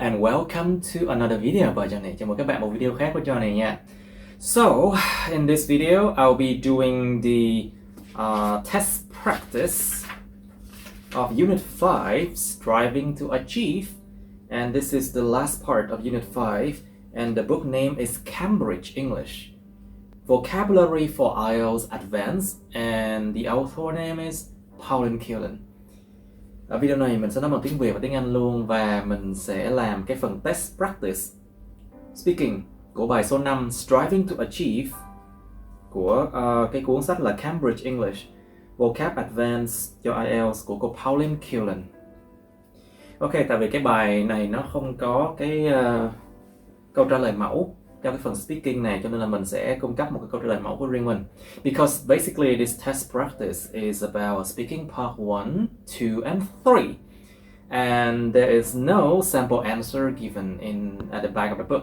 and welcome to another video của John này. Chào mừng các bạn một video khác của John này nha. So, in this video, I'll be doing the test practice of Unit 5, Striving to Achieve. And this is the last part of Unit 5, and the book name is Cambridge English. Vocabulary for IELTS Advanced, and the author name is Pauline Killen. Ở video này mình sẽ nói bằng tiếng Việt và tiếng Anh luôn, và mình sẽ làm cái phần test practice speaking của bài số 5 Striving to Achieve của cái cuốn sách là Cambridge English Vocab Advanced cho IELTS của cô Pauline Killen. Ok, tại vì cái bài này nó không có cái câu trả lời mẫu cho cái phần speaking này, cho nên là mình sẽ cung cấp một cái câu trả lời mẫu của riêng mình. Because basically this test practice is about speaking part 1, 2 and 3. And there is no sample answer given at the back of the book.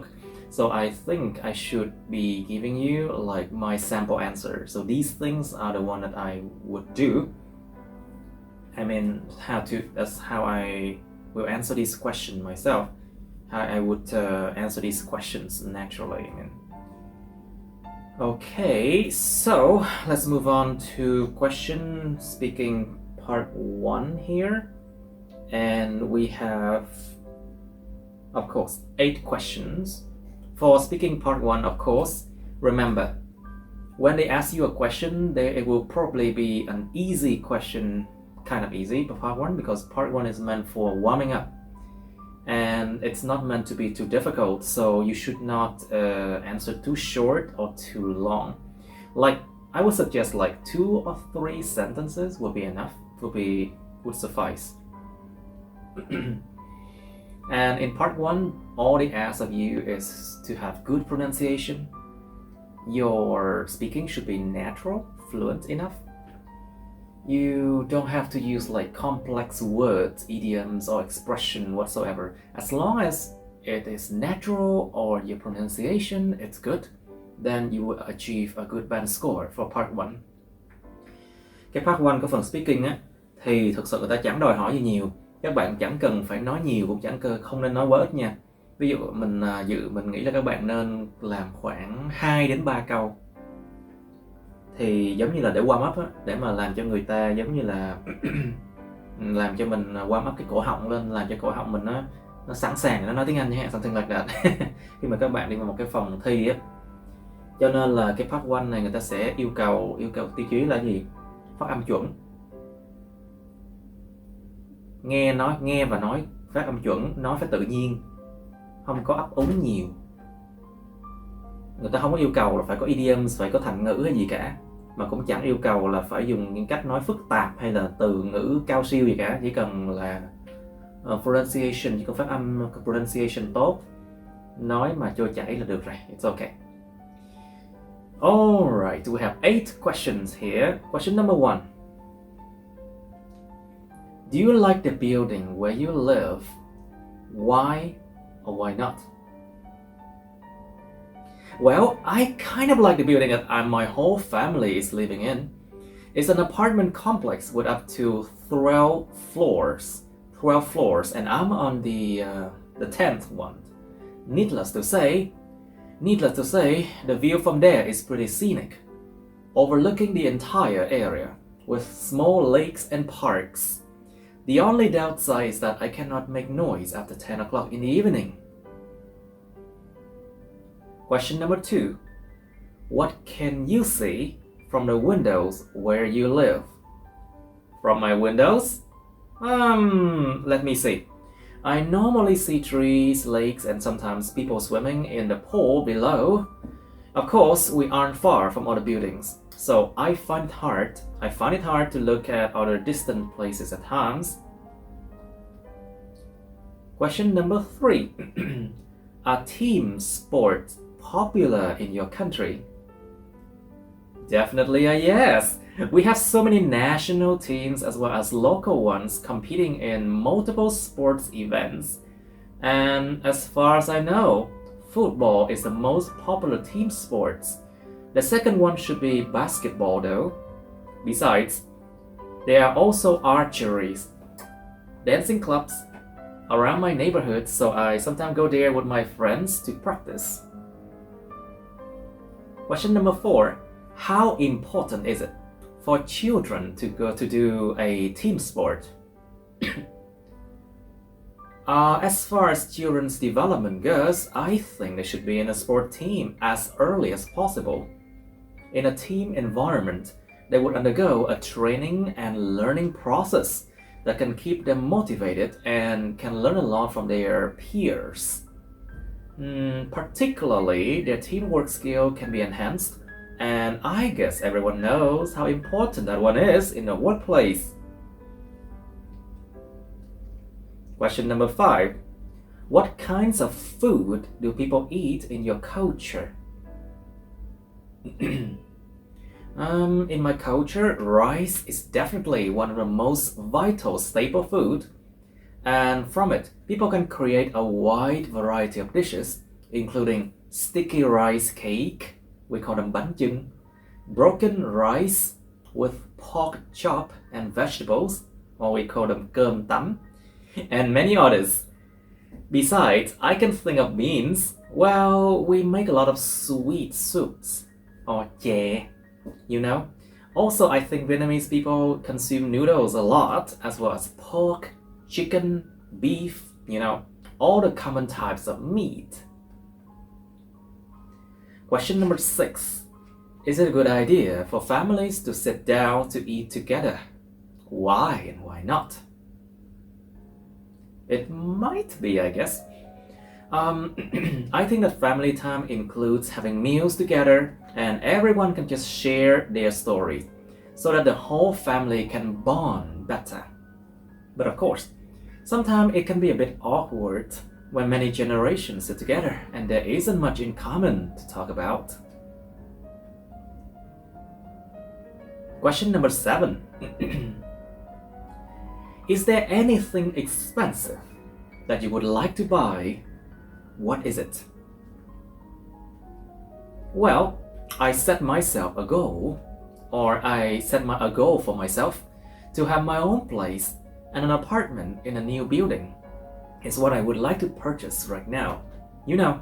So I think I should be giving you like my sample answer. So these things are the one that I would do. I mean, that's how I will answer this question myself. I would answer these questions naturally. Okay, so let's move on to question speaking part 1 here. And we have, of course, 8 questions. For speaking part 1, of course, remember, when they ask you a question, it will probably be an easy question, kind of easy, but part 1, because part 1 is meant for warming up. And it's not meant to be too difficult, so you should not answer too short or too long. Like, I would suggest like 2 or 3 sentences would be enough, would suffice. And in part 1, all they ask of you is to have good pronunciation. Your speaking should be natural, fluent enough. You don't have to use like complex words, idioms, or expression whatsoever. As long as it is natural or your pronunciation is good, then you will achieve a good band score for part 1. Cái part 1 của phần speaking á, thì thực sự người ta chẳng đòi hỏi gì nhiều. Các bạn chẳng cần phải nói nhiều, cũng không nên nói quá ít nha. Ví dụ mình nghĩ là các bạn nên làm khoảng 2 đến 3 câu. Thì giống như là để warm up á, để mà làm cho người ta giống như là làm cho mình warm up cái cổ họng lên, làm cho cổ họng mình nó sẵn sàng, nó nói tiếng Anh nha, something like that. Khi mà các bạn đi vào một cái phòng thi á, cho nên là cái part 1 này người ta sẽ yêu cầu tiêu chí là gì? Phát âm chuẩn, nghe và nói phát âm chuẩn, nói phải tự nhiên, không có ấp úng nhiều. Người ta không có yêu cầu là phải có idioms, phải có thành ngữ hay gì cả, mà cũng chẳng yêu cầu là phải dùng những cách nói phức tạp hay là từ ngữ cao siêu gì cả. Chỉ cần là pronunciation, chỉ cần phát âm pronunciation tốt, nói mà trôi chảy là được rồi. It's okay. Alright, we have 8 questions here. Question number 1. Do you like the building where you live? Why or why not? Well, I kind of like the building that my whole family is living in. It's an apartment complex with up to 12 floors, and I'm on the 10th one. Needless to say, the view from there is pretty scenic, overlooking the entire area with small lakes and parks. The only downside is that I cannot make noise after 10 o'clock in the evening. Question number 2. What can you see from the windows where you live? From my windows? Let me see. I normally see trees, lakes, and sometimes people swimming in the pool below. Of course, we aren't far from other buildings, so I find it hard to look at other distant places at times. Question number 3. Are team sports popular in your country? Definitely a yes. We have so many national teams as well as local ones competing in multiple sports events. And as far as I know, football is the most popular team sport. The second one should be basketball though. Besides, there are also archery, dancing clubs, around my neighborhood, so I sometimes go there with my friends to practice. Question number 4. How important is it for children to go to do a team sport? As far as children's development goes, I think they should be in a sport team as early as possible. In a team environment, they would undergo a training and learning process that can keep them motivated and can learn a lot from their peers. Particularly, their teamwork skill can be enhanced, and I guess everyone knows how important that one is in the workplace. Question number 5. What kinds of food do people eat in your culture? In my culture, rice is definitely one of the most vital staple food, and from it, people can create a wide variety of dishes, including sticky rice cake, we call them bánh chưng, broken rice with pork chop and vegetables, or we call them cơm tấm, and many others. Besides, I can think of beans. Well, we make a lot of sweet soups, or chè, you know. Also, I think Vietnamese people consume noodles a lot, as well as pork, chicken, beef, you know, all the common types of meat. Question number 6. Is it a good idea for families to sit down to eat together? Why and why not? It might be, I guess. I think that family time includes having meals together and everyone can just share their stories so that the whole family can bond better. But of course, sometimes it can be a bit awkward when many generations sit together and there isn't much in common to talk about. Question number 7. Is there anything expensive that you would like to buy? What is it? Well, I set myself a goal, or I set a goal for myself to have my own place and an apartment in a new building. It's what I would like to purchase right now, you know,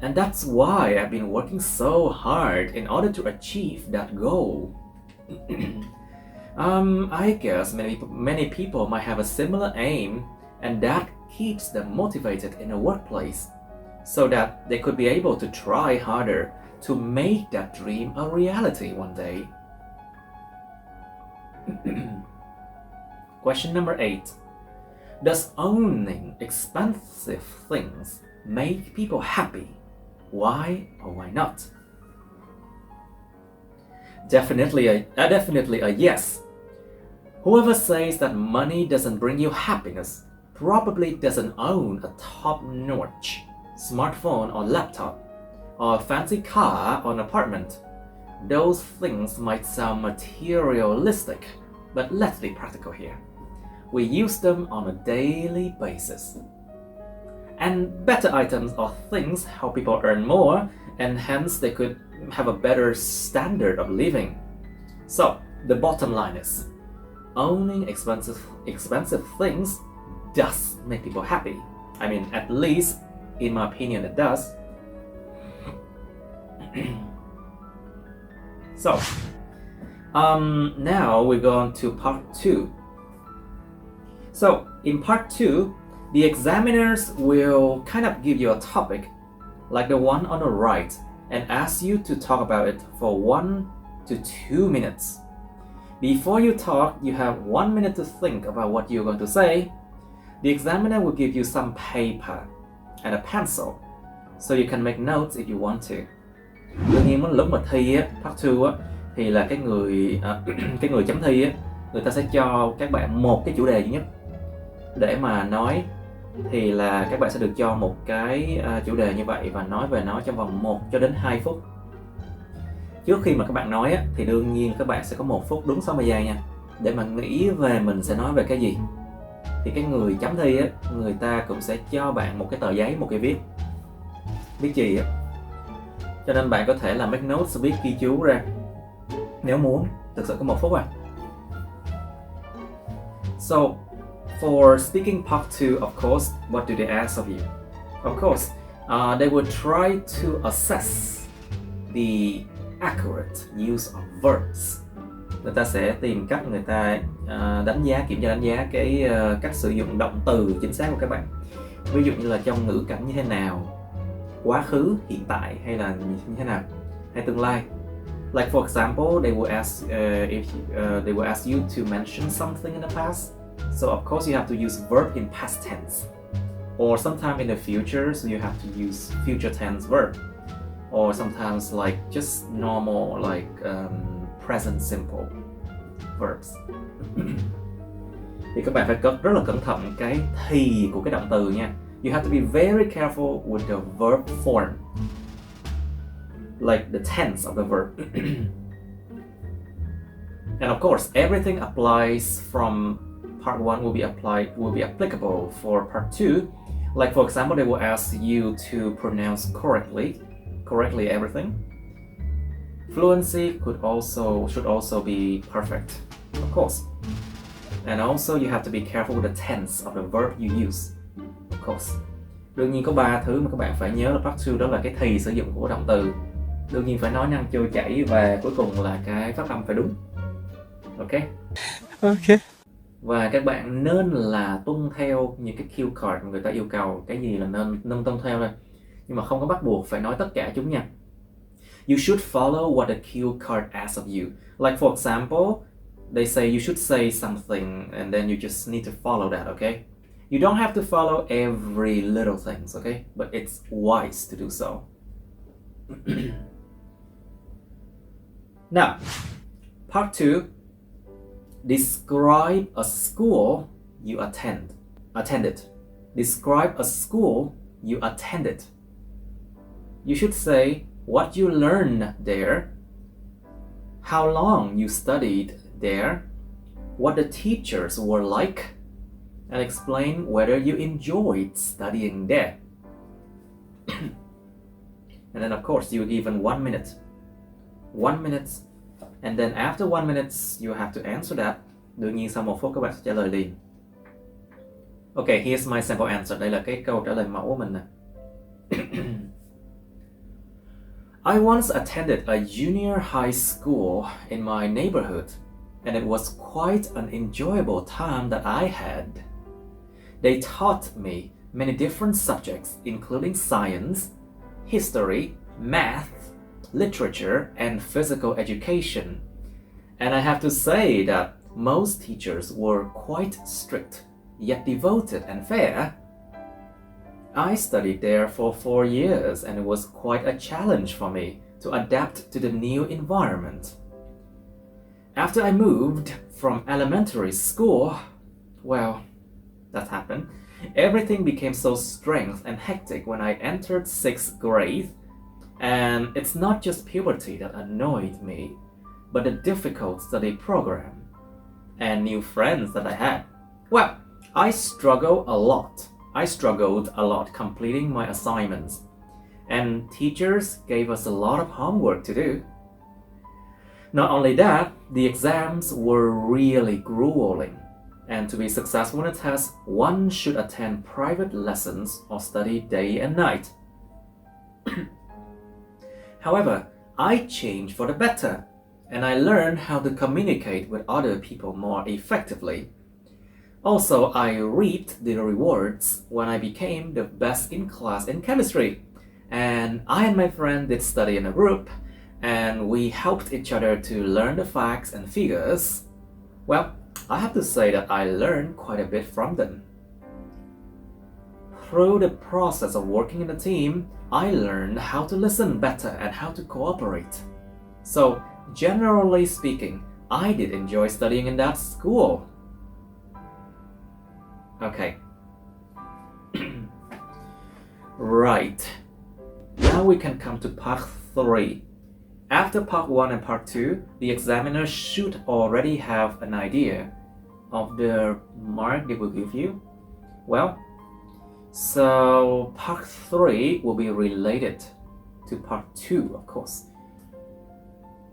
and that's why I've been working so hard in order to achieve that goal. I guess many people might have a similar aim, and that keeps them motivated in the workplace, so that they could be able to try harder to make that dream a reality one day. Question number 8. Does owning expensive things make people happy? Why or why not? Definitely a yes. Whoever says that money doesn't bring you happiness probably doesn't own a top-notch smartphone or laptop, or a fancy car or an apartment. Those things might sound materialistic, but let's be practical here. We use them on a daily basis. And better items or things help people earn more, and hence they could have a better standard of living. So, the bottom line is, owning expensive things does make people happy. I mean, at least in my opinion it does. So, now we go on to part 2. So, in part 2, the examiners will kind of give you a topic, like the one on the right, and ask you to talk about it for 1 to 2 minutes. Before you talk, you have 1 minute to think about what you're going to say. The examiner will give you some paper and a pencil, so you can make notes if you want to. Đương nhiên lúc mà thi á, part 2 á, thì là cái người chấm thi á, người ta sẽ cho các bạn một cái chủ đề duy nhất để mà nói, thì là các bạn sẽ được cho một cái chủ đề như vậy và nói về nó trong vòng 1 cho đến 2 phút. Trước khi mà các bạn nói á, thì đương nhiên các bạn sẽ có 1 phút đúng 60 giây nha, để mà nghĩ về mình sẽ nói về cái gì. Thì cái người chấm thi á, người ta cũng sẽ cho bạn một cái tờ giấy, một cái viết chì á. Cho nên bạn có thể là make notes, viết ghi chú ra nếu muốn. Thực sự có 1 phút à. So, for speaking part 2, of course, what do they ask of you? Of course, they will try to assess the accurate use of verbs. Người ta sẽ tìm cách người ta kiểm tra đánh giá cái cách sử dụng động từ chính xác của các bạn. Ví dụ như là trong ngữ cảnh như thế nào, quá khứ, hiện tại hay là như thế nào, hay tương lai. Like for example, they will ask they will ask you to mention something in the past. So of course you have to use verb in past tense. Or sometime in the future, so you have to use future tense verb. Or sometimes like just normal like present simple verbs. Thì các bạn phải rất là cẩn thận cái thì của cái động từ nha. You have to be very careful with the verb form, like the tense of the verb. And of course, everything applies from part 1 will be applicable for part 2. Like for example, they will ask you to pronounce correctly everything. Fluency should also be perfect, of course. And also you have to be careful with the tense of the verb you use, of course. Đương nhiên có 3 thứ mà các bạn phải nhớ là part 2, đó là cái thì sử dụng của động từ. Đương nhiên phải nói năng trôi chảy và cuối cùng là cái phát âm phải đúng. Ok. Và các bạn nên là tuân theo những cái cue card người ta yêu cầu, cái gì là nên tuân theo thôi. Nhưng mà không có bắt buộc phải nói tất cả chúng nha. You should follow what the cue card asks of you. Like for example, they say you should say something and then you just need to follow that, okay? You don't have to follow every little things, okay? But it's wise to do so. Now, part 2. Describe a school you attended. Describe a school you attended. You should say what you learned there, how long you studied there, what the teachers were like, and explain whether you enjoyed studying there. And then of course you given 1 minute. 1 minute. And then after 1 minute you have to answer that. Đương nhiên sau 1 phút các bạn sẽ trả lời liền. Okay, here's my sample answer. Đây là cái câu trả lời mẫu của mình nè. I once attended a junior high school in my neighborhood, and it was quite an enjoyable time that I had. They taught me many different subjects, including science, history, math, literature, and physical education. And I have to say that most teachers were quite strict, yet devoted and fair. I studied there for 4 years, and it was quite a challenge for me to adapt to the new environment. After I moved from elementary school, well, that happened. Everything became so strange and hectic when I entered 6th grade, and it's not just puberty that annoyed me, but the difficult study program and new friends that I had. Well, I struggled a lot completing my assignments, and teachers gave us a lot of homework to do. Not only that, the exams were really grueling, and to be successful in a test, one should attend private lessons or study day and night. However, I changed for the better, and I learned how to communicate with other people more effectively. Also, I reaped the rewards when I became the best in class in chemistry, and I and my friend did study in a group, and we helped each other to learn the facts and figures. Well, I have to say that I learned quite a bit from them. Through the process of working in a team, I learned how to listen better and how to cooperate. So, generally speaking, I did enjoy studying in that school. Okay. Right. Now we can come to part 3. After part 1 and part 2, the examiner should already have an idea of the mark they will give you. Well, so part 3 will be related to part 2, of course.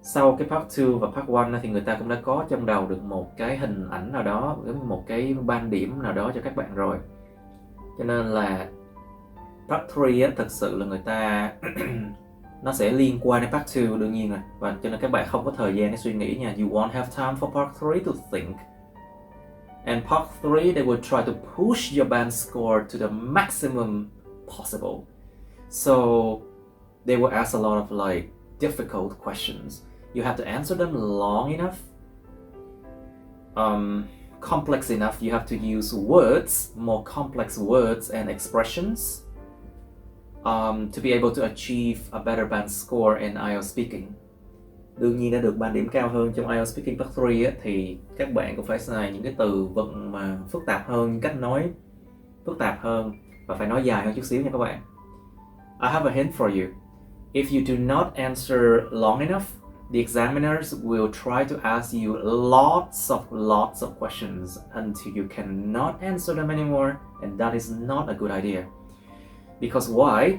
sau cái part 2 và part 1 thì người ta cũng đã có trong đầu được một cái hình ảnh nào đó, một cái ban điểm nào đó cho các bạn rồi. Cho nên là part 3 thực sự là người ta nó sẽ liên quan đến part 2 đương nhiên rồi. Và cho nên các bạn không có thời gian để suy nghĩ nha. You won't have time for part 3 to think. And part 3 they will try to push your band score to the maximum possible. So they will ask a lot of like difficult questions. You have to answer them long enough, complex enough. You have to use words, more complex words and expressions, to be able to achieve a better band score in IELTS speaking. Đương nhiên đã được ban điểm cao hơn trong IELTS speaking part 3 thì các bạn cũng phải xài những cái từ vựng mà phức tạp hơn, cách nói phức tạp hơn và phải nói dài hơn chút xíu nha các bạn. I have a hint for you. If you do not answer long enough, the examiners will try to ask you lots of questions until you cannot answer them anymore, and that is not a good idea. Because why?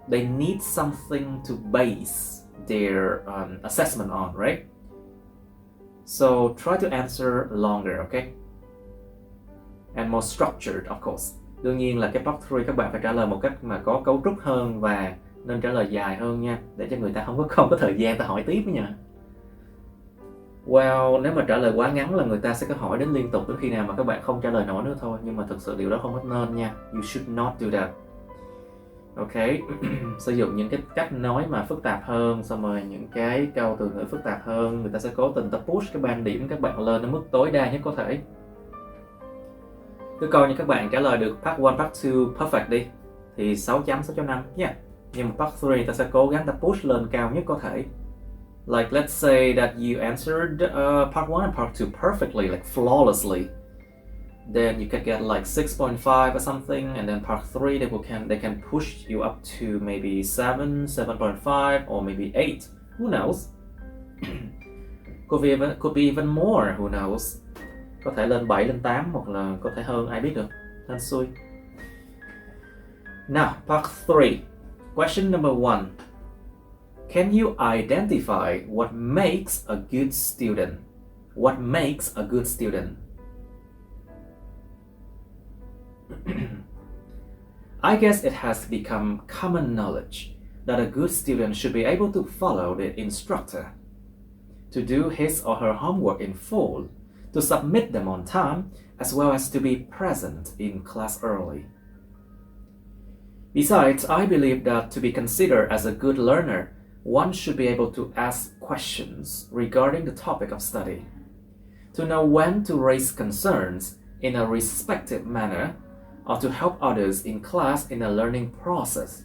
They need something to base their assessment on, right? So try to answer longer, okay? And more structured, of course. Đương nhiên là cái part 3 các bạn phải trả lời một cách mà có cấu trúc hơn và nên trả lời dài hơn nha, để cho người ta không có thời gian ta hỏi tiếp nha. Well, nếu mà trả lời quá ngắn là người ta sẽ có hỏi đến liên tục đến khi nào mà các bạn không trả lời nổi nữa thôi. Nhưng mà thực sự điều đó không có nên nha. You should not do that. Ok. Sử dụng những cái cách nói mà phức tạp hơn, xong rồi những cái câu từ ngữ phức tạp hơn, người ta sẽ cố tình ta push cái band điểm các bạn lên đến mức tối đa nhất có thể. Cứ coi như các bạn trả lời được part 1, part 2 perfect đi thì 6 chấm, 6.5 nha. Nhưng mà part 3 ta sẽ cố gắng ta push lên cao nhất có thể. Like let's say that you answered part 1 and part 2 perfectly, like flawlessly. Then you can get like 6.5 or something, and then part 3 they can push you up to maybe 7, 7.5 or maybe 8. Who knows? Could be even more, who knows? Có thể lên 7, lên 8 hoặc là có thể hơn, ai biết được. Hên xui. Now, part 3. Question number 1. Can you identify what makes a good student? What makes a good student? I guess it has become common knowledge that a good student should be able to follow the instructor, to do his or her homework in full, to submit them on time, as well as to be present in class early. Besides, I believe that to be considered as a good learner, one should be able to ask questions regarding the topic of study, to know when to raise concerns in a respectful manner, or to help others in class in a learning process.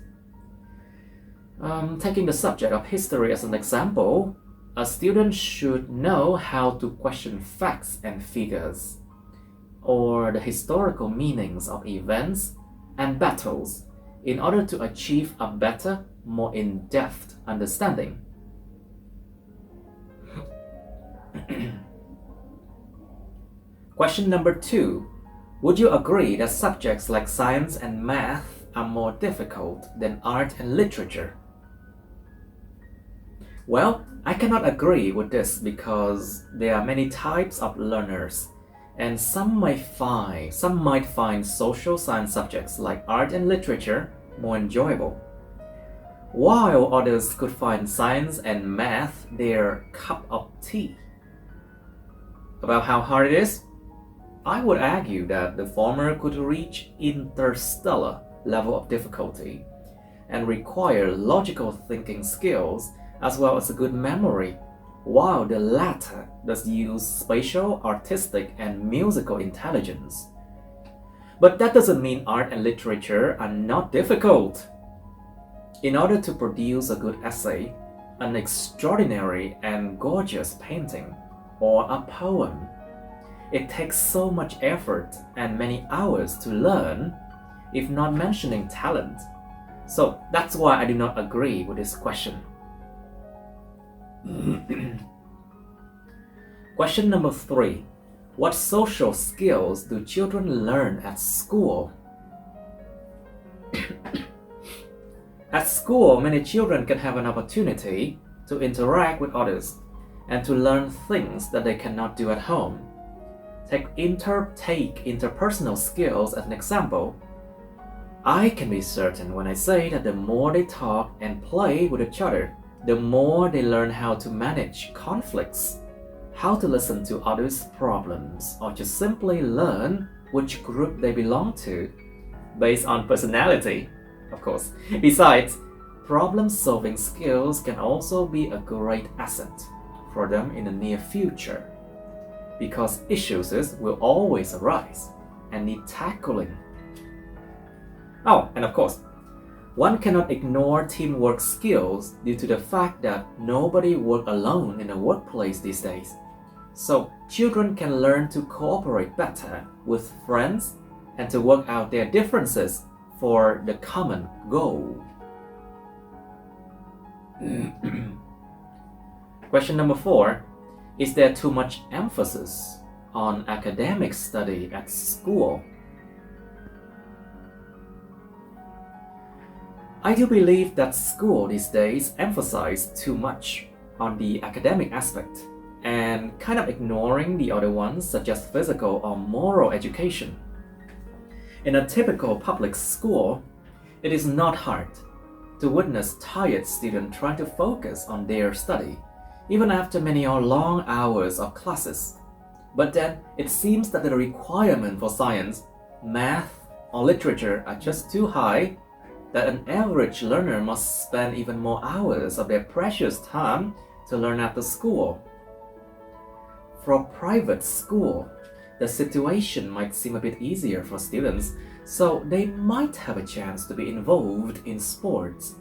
Taking the subject of history as an example, a student should know how to question facts and figures, or the historical meanings of events and battles, in order to achieve a better, more in-depth understanding. Question number 2. Would you agree that subjects like science and math are more difficult than art and literature? Well, I cannot agree with this because there are many types of learners, and some might find social science subjects like art and literature more enjoyable, while others could find science and math their cup of tea. About how hard it is, I would argue that the former could reach interstellar level of difficulty and require logical thinking skills as well as a good memory, while the latter does use spatial, artistic, and musical intelligence. But that doesn't mean art and literature are not difficult. In order to produce a good essay, an extraordinary and gorgeous painting, or a poem, it takes so much effort and many hours to learn, if not mentioning talent. So that's why I do not agree with this question. Question number 3. What social skills do children learn at school? At school, many children can have an opportunity to interact with others, and to learn things that they cannot do at home. Take interpersonal skills as an example. I can be certain when I say that the more they talk and play with each other, the more they learn how to manage conflicts, how to listen to others' problems, or just simply learn which group they belong to, based on personality, of course. Besides, problem-solving skills can also be a great asset for them in the near future, because issues will always arise and need tackling. Oh, and of course, one cannot ignore teamwork skills due to the fact that nobody works alone in the workplace these days. So children can learn to cooperate better with friends and to work out their differences for the common goal. Question number 4. Is there too much emphasis on academic study at school? I do believe that school these days emphasize too much on the academic aspect and kind of ignoring the other ones such as physical or moral education. In a typical public school, it is not hard to witness tired students trying to focus on their study, even after many or long hours of classes. But then it seems that the requirement for science, math, or literature are just too high, that an average learner must spend even more hours of their precious time to learn after school. For a private school, the situation might seem a bit easier for students, so they might have a chance to be involved in sports,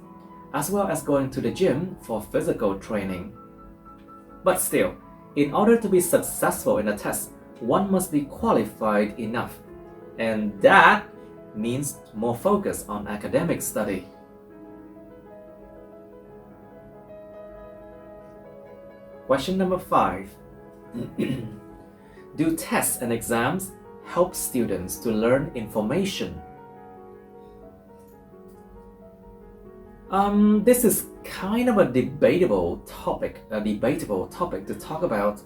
as well as going to the gym for physical training. But still, in order to be successful in a test, one must be qualified enough, and that means more focus on academic study. Question number 5. Do tests and exams help students to learn information? This is kind of a debatable topic to talk about,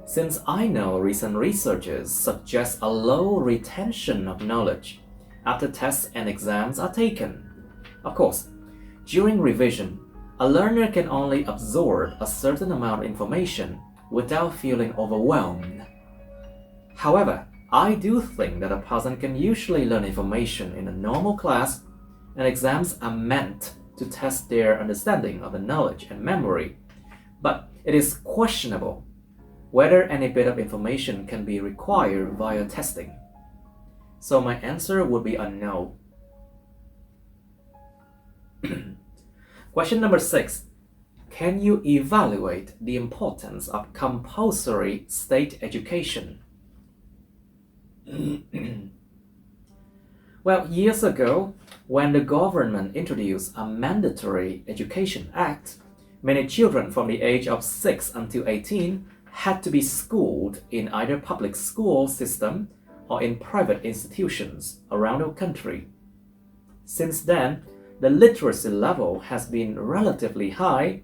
since I know recent researchers suggest a low retention of knowledge after tests and exams are taken. Of course, during revision, a learner can only absorb a certain amount of information without feeling overwhelmed. However, I do think that a person can usually learn information in a normal class, and exams are meant to test their understanding of the knowledge and memory, but it is questionable whether any bit of information can be required via testing. So my answer would be a no. Question number 6. Can you evaluate the importance of compulsory state education? Well, years ago, when the government introduced a mandatory education act, many children from the age of 6 until 18 had to be schooled in either public school system or in private institutions around the country. Since then, the literacy level has been relatively high,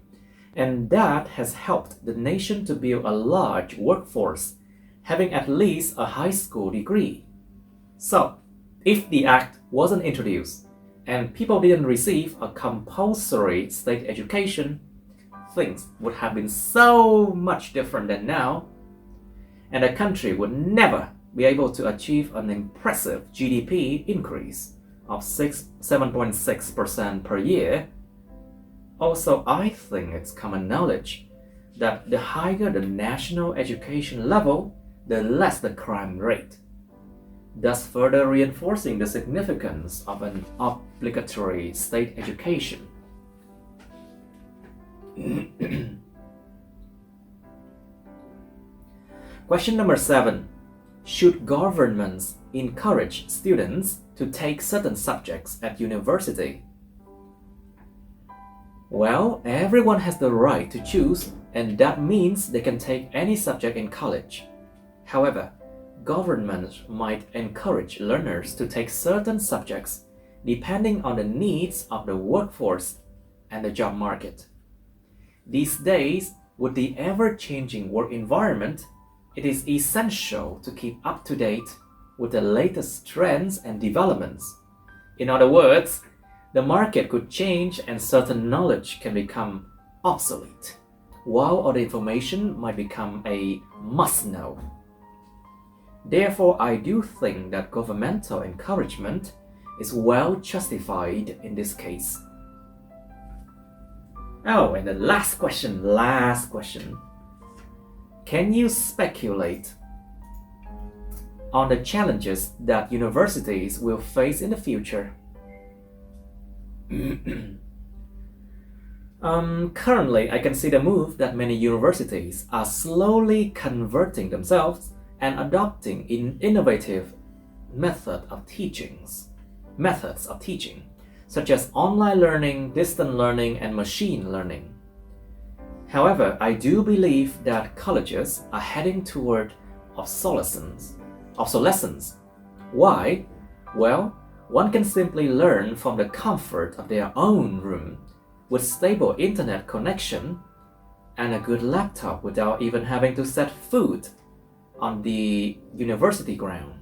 and that has helped the nation to build a large workforce, having at least a high school degree. So, if the act wasn't introduced and people didn't receive a compulsory state education, things would have been so much different than now, and the country would never be able to achieve an impressive GDP increase of 7.6% per year. Also, I think it's common knowledge that the higher the national education level, the less the crime rate, thus further reinforcing the significance of an obligatory state education. Question number 7. Should governments encourage students to take certain subjects at university? Well, everyone has the right to choose, and that means they can take any subject in college. However, governments might encourage learners to take certain subjects depending on the needs of the workforce and the job market. These days, with the ever-changing work environment, it is essential to keep up to date with the latest trends and developments. In other words, the market could change and certain knowledge can become obsolete, while other information might become a must-know. Therefore, I do think that governmental encouragement is well justified in this case. Oh, and the last question. Can you speculate on the challenges that universities will face in the future? Currently, I can see the move that many universities are slowly converting themselves and adopting innovative methods of teaching, such as online learning, distant learning, and machine learning. However, I do believe that colleges are heading toward obsolescence. Why? Well, one can simply learn from the comfort of their own room with stable internet connection and a good laptop without even having to set foot on the university ground.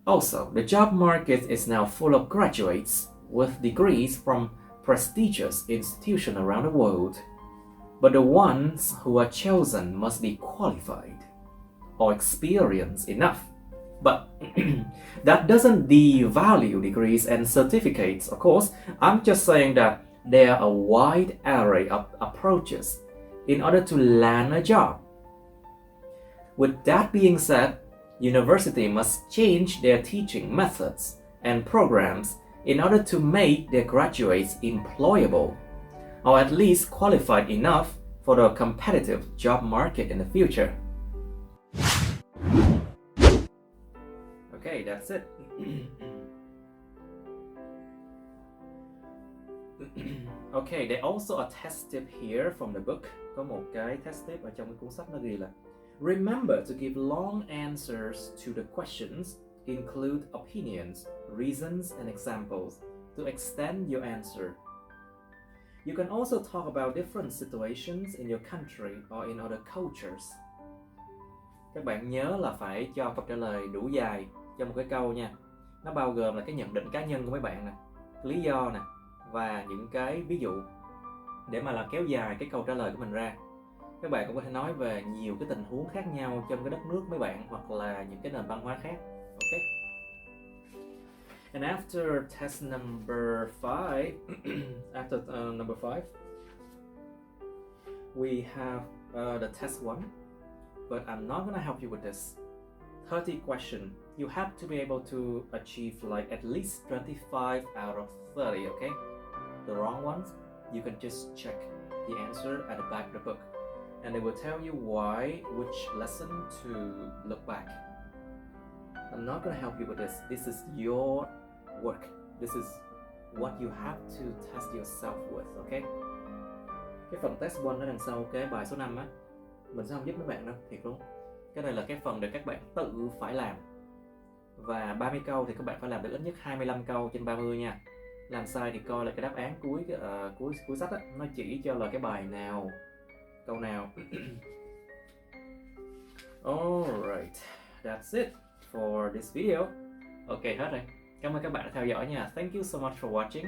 Also, the job market is now full of graduates with degrees from prestigious institutions around the world, but the ones who are chosen must be qualified or experienced enough. But that doesn't devalue degrees and certificates, of course. I'm just saying that there are a wide array of approaches in order to land a job. With that being said, university must change their teaching methods and programs in order to make their graduates employable, or at least qualified enough for the competitive job market in the future. Okay, that's it. Okay, there's also a test tip here from the book. Có một cái test tip ở trong cái cuốn sách nó ghi là remember to give long answers to the questions, include opinions, reasons, and examples to extend your answer. You can also talk about different situations in your country or in other cultures. Các bạn nhớ là phải cho câu trả lời đủ dài cho một cái câu nha. Nó bao gồm là cái nhận định cá nhân của mấy bạn nè, lý do nè và những cái ví dụ để mà làm kéo dài cái câu trả lời của mình ra. Các bạn cũng có thể nói về nhiều cái tình huống khác nhau trong cái đất nước mấy bạn hoặc là những cái nền văn hóa khác. Okay. And after test number 5, number 5, we have the test 1, but I'm not gonna help you with this. 30 question. You have to be able to achieve like at least 25 out of 30, okay? The wrong ones, you can just check the answer at the back of the book. And they will tell you why, which lesson to look back. I'm not gonna help you with this. This is your work. This is what you have to test yourself with, okay? Cái phần test 1 ở đằng sau cái bài số 5 á, mình sẽ không giúp mấy bạn đâu, thiệt luôn. Cái này là cái phần để các bạn tự phải làm. Và 30 câu thì các bạn phải làm được ít nhất 25 câu trên 30 nha. Làm sai thì coi là cái đáp án cuối sách á, nó chỉ cho là cái bài nào, câu nào. Alright, that's it for this video. Ok, hết rồi. Cảm ơn các bạn đã theo dõi nha. Thank you so much for watching.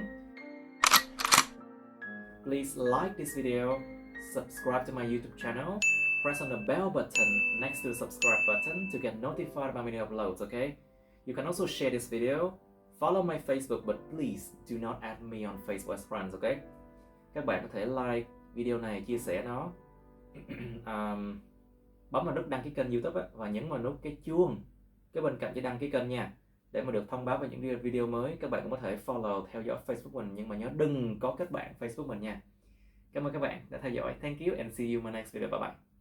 Please like this video, subscribe to my YouTube channel, press on the bell button next to the subscribe button to get notified about my new uploads, okay? You can also share this video, follow my Facebook, but please do not add me on Facebook as friends, okay? Các bạn có thể like video này, chia sẻ nó, bấm vào nút đăng ký kênh YouTube á, và nhấn vào nút cái chuông cái bên cạnh cái đăng ký kênh nha, để mà được thông báo về những video mới. Các bạn cũng có thể follow, theo dõi Facebook mình, nhưng mà nhớ đừng có kết bạn Facebook mình nha. Cảm ơn các bạn đã theo dõi. Thank you and see you in my next video. Bye bye.